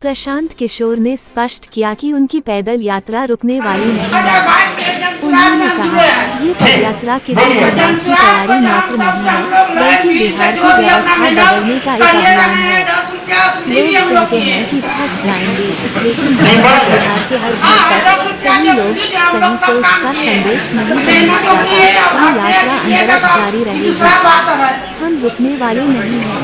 प्रशांत किशोर ने स्पष्ट किया कि उनकी पैदल यात्रा रुकने वाली नहीं है। उन्होंने कहा, ये पदयात्रा किसी चुनाव की तैयारी मात्र नहीं है, बल्कि बिहार की व्यवस्था बदलने का एक अभियान है। लोग कहते हैं कि थक जाएंगे, लेकिन जनता बिहार के हर घर तक सही लोग, सही सोच का संदेश नहीं पहुंच जाता। ये यात्रा अनवरत जारी रहेगी। हम रुकने वाले नहीं हैं।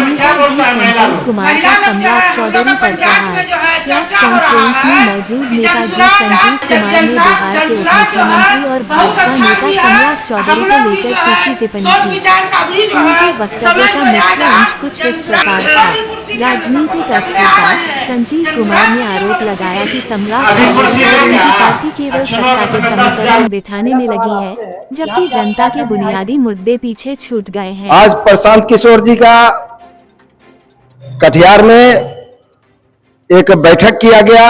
नेताजी संजीव कुमार का सम्राट चौधरी पर प्रहार। प्रेस कॉन्फ्रेंस में मौजूद नेताजी संजीव कुमार ने बिहार के उप मुख्यमंत्री और भाजपा नेता सम्राट चौधरी को लेकर तीखी टिप्पणी की। उनके वक्तव्य का मुख्य अंश कुछ इस प्रकार था। राजनीतिक अस्थिरता। संजीव कुमार ने आरोप लगाया कि सम्राट चौधरी और उनकी पार्टी केवल सत्ता के समीकरण बिठाने में लगी है, जबकि जनता के बुनियादी मुद्दे पीछे छूट गए हैं। आज प्रशांत किशोर जी का कटिहार में एक बैठक किया गया,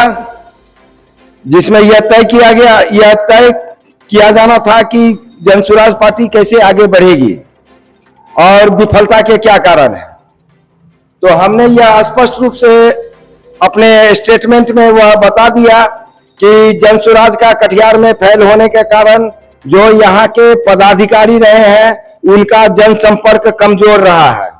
जिसमें यह तय किया जाना था कि जनसुराज पार्टी कैसे आगे बढ़ेगी और विफलता के क्या कारण है। तो हमने यह स्पष्ट रूप से अपने स्टेटमेंट में वह बता दिया कि जनसुराज का कटिहार में फेल होने के कारण जो यहाँ के पदाधिकारी रहे हैं, उनका जनसंपर्क कमजोर रहा है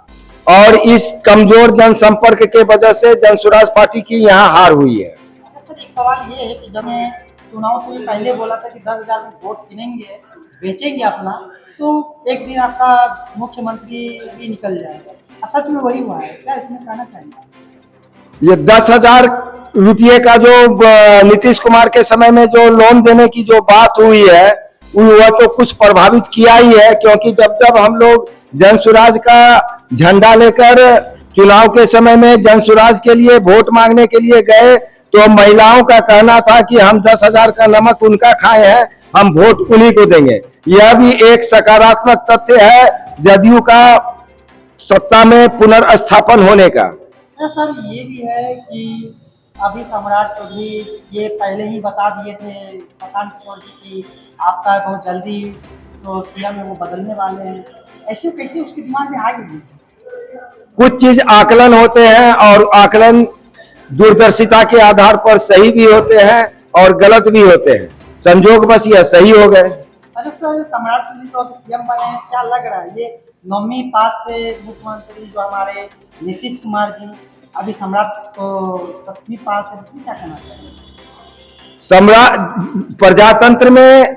और इस कमजोर जनसंपर्क के वजह से जनसुराज पार्टी की यहाँ हार हुई है। सर, एक सवाल ये है कि जब मैं चुनाव से पहले बोला था कि 10,000 में वोट किनेंगे, बेचेंगे अपना, तो एक दिन आपका मुख्यमंत्री भी निकल जाएगा। सच में वही हुआ है क्या? इसमें कहना चाहिए ये 10,000 रुपये का जो नीतीश कुमार के समय में जो लोन देने की जो बात हुई है, वह तो कुछ प्रभावित किया ही है, क्योंकि जब हम लोग जनसुराज का झंडा लेकर चुनाव के समय में जनसुराज के लिए वोट मांगने के लिए गए, तो महिलाओं का कहना था कि हम 10,000 का नमक उनका खाए हैं, हम वोट उन्हीं को देंगे। यह भी एक सकारात्मक तथ्य है जदयू का सत्ता में पुनर्स्थापन होने का। सर, ये भी है कि अभी सम्राट चौधरी ये पहले ही बता दिए थे प्रशांत किशोर जी की आपका बहुत जल्दी जो सीएम है वो बदलने वाले हैं। ऐसे कैसे उसके दिमाग में आ गई? कुछ चीज आकलन होते हैं और आकलन दूरदर्शिता के आधार पर सही भी होते हैं और गलत भी होते हैं। संजोग बस यह सही हो गए। अच्छा सर, सम्राट चौधरी तो अभी सीएम बने हैं, क्या लग रहा है ये 9वीं पास से मुख्यमंत्री जो हमारे नीतीश कुमार जी, अभी सम्राट तो 7वीं पास है, इसमें क्या कहना चाहिए? सम्राट प्रजातंत्र में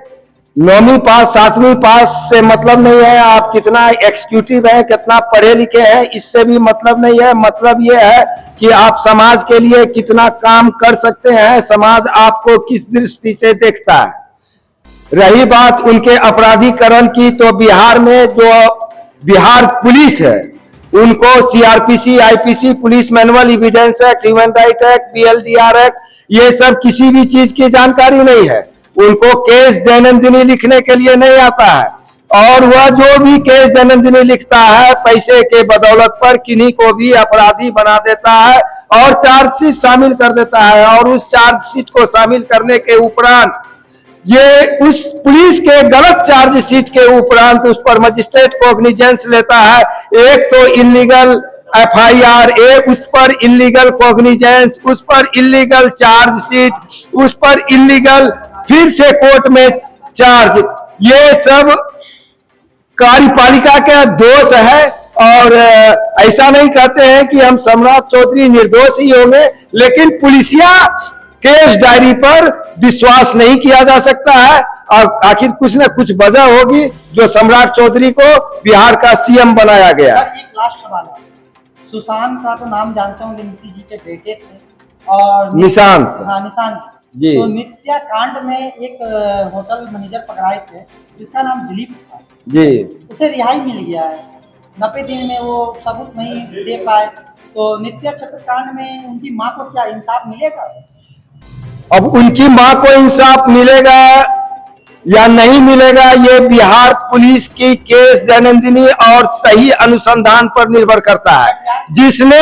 9वीं पास 7वीं पास से मतलब नहीं है आप कितना एग्जीक्यूटिव है, कितना पढ़े लिखे हैं, इससे भी मतलब नहीं है। मतलब ये है कि आप समाज के लिए कितना काम कर सकते हैं, समाज आपको किस दृष्टि से देखता है। रही बात उनके अपराधीकरण की, तो बिहार में जो बिहार पुलिस है, उनको CrPC, IPC, police manual evidence act, human right act, BLDR act, ये सब किसी भी चीज की जानकारी नहीं है। उनको केस दैनंदिनी लिखने के लिए नहीं आता है, और वह जो भी केस दैनंदिनी लिखता है पैसे के बदौलत पर किन्हीं को भी अपराधी बना देता है और चार्जशीट शामिल कर देता है। और उस चार्जशीट को शामिल करने के उपरांत ये उस पुलिस के गलत चार्जशीट के उपरांत उस पर मजिस्ट्रेट कॉग्निजेंस लेता है। एक तो इलीगल एफआईआर, एक उस पर इलीगल कॉग्निजेंस, उस पर इलीगल चार्जशीट, उस पर इलीगल फिर से कोर्ट में चार्ज, ये सब कार्यपालिका का दोष है। और ऐसा नहीं कहते हैं कि हम सम्राट चौधरी निर्दोष ही होंगे, लेकिन पुलिसिया केस डायरी पर विश्वास नहीं किया जा सकता है और आखिर कुछ न कुछ वजह होगी जो सम्राट चौधरी को बिहार का सीएम बनाया गया। एक लास्ट सवाल है, सुशांत का तो नाम जानते होंगे, नीतीश जी के बेटे थे, और निशांत। हाँ, निशांत जी। तो नित्या कांड में एक होटल मैनेजर पकड़ाए थे जिसका नाम दिलीप था जी, उसे रिहाई मिल गया है। 90 दिन में वो सबूत नहीं दे पाए, तो नित्या छत्र कांड में उनकी माँ को क्या इंसाफ मिलेगा? अब उनकी मां को इंसाफ मिलेगा या नहीं मिलेगा, ये बिहार पुलिस की केस दैनंदिनी और सही अनुसंधान पर निर्भर करता है। जिसने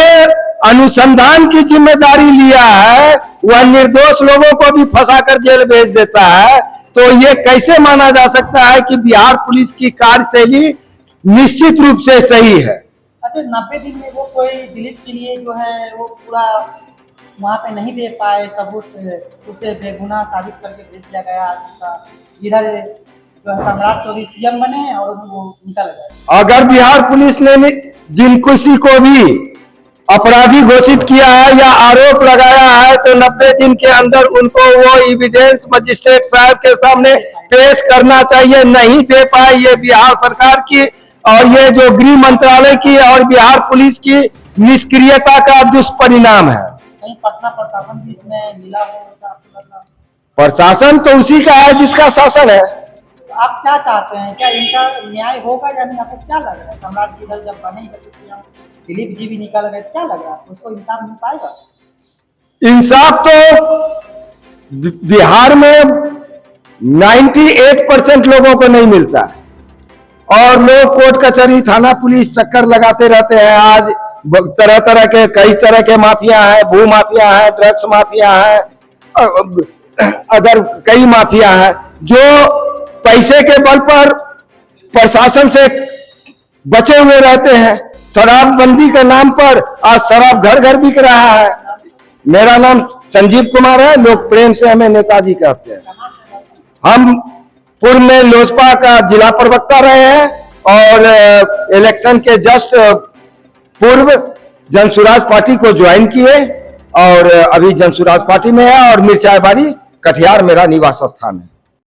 अनुसंधान की जिम्मेदारी लिया है वह निर्दोष लोगों को भी फंसाकर जेल भेज देता है। तो ये कैसे माना जा सकता है कि बिहार पुलिस की कार्यशैली निश्चित रूप से सही है? अच्छा 90 दिन में वो कोई दिलीप के लिए जो है वो पूरा वहाँ पे नहीं दे पाए सबूत, उसे बेगुनाह साबित करके भेज दिया गया। उसका इधर जो है सम्राट चौधरी सीएम बने और वो निकल गए। अगर बिहार पुलिस ने जिन किसी को भी अपराधी घोषित किया है या आरोप लगाया है तो 90 दिन के अंदर उनको वो एविडेंस मजिस्ट्रेट साहब के सामने पेश करना चाहिए। नहीं दे पाए, ये बिहार सरकार की और ये जो गृह मंत्रालय की और बिहार पुलिस की निष्क्रियता का दुष्परिणाम है। कहीं पटना प्रशासन भी इसमें मिला हो, आपको लग रहा? प्रशासन तो उसी का है जिसका शासन है। तो आप क्या चाहते हैं, क्या इनका न्याय होगा या नहीं? आपको क्या लग रहा है? सम्राट जी इधर जब बने दिलीप जी भी निकल गए, क्या लग रहा है उसको इंसाफ मिल पाएगा? इंसाफ तो बिहार में 98% लोगों को नहीं मिलता और लोग कोर्ट कचहरी थाना पुलिस चक्कर लगाते रहते हैं। आज तरह तरह के कई तरह के माफिया हैं, भू माफिया है, ड्रग्स माफिया है, अदर कई माफिया हैं जो पैसे के बल पर प्रशासन से बचे हुए रहते हैं। शराबबंदी के नाम पर आज शराब घर घर बिक रहा है। मेरा नाम संजीव कुमार है, लोग प्रेम से हमें नेताजी कहते हैं। हम पूर्व में लोजपा का जिला प्रवक्ता रहे हैं और इलेक्शन के जस्ट पूर्व जनसुराज पार्टी को ज्वाइन किए और अभी जनसुराज पार्टी में है और मिर्चाईबाड़ी कटिहार मेरा निवास स्थान है।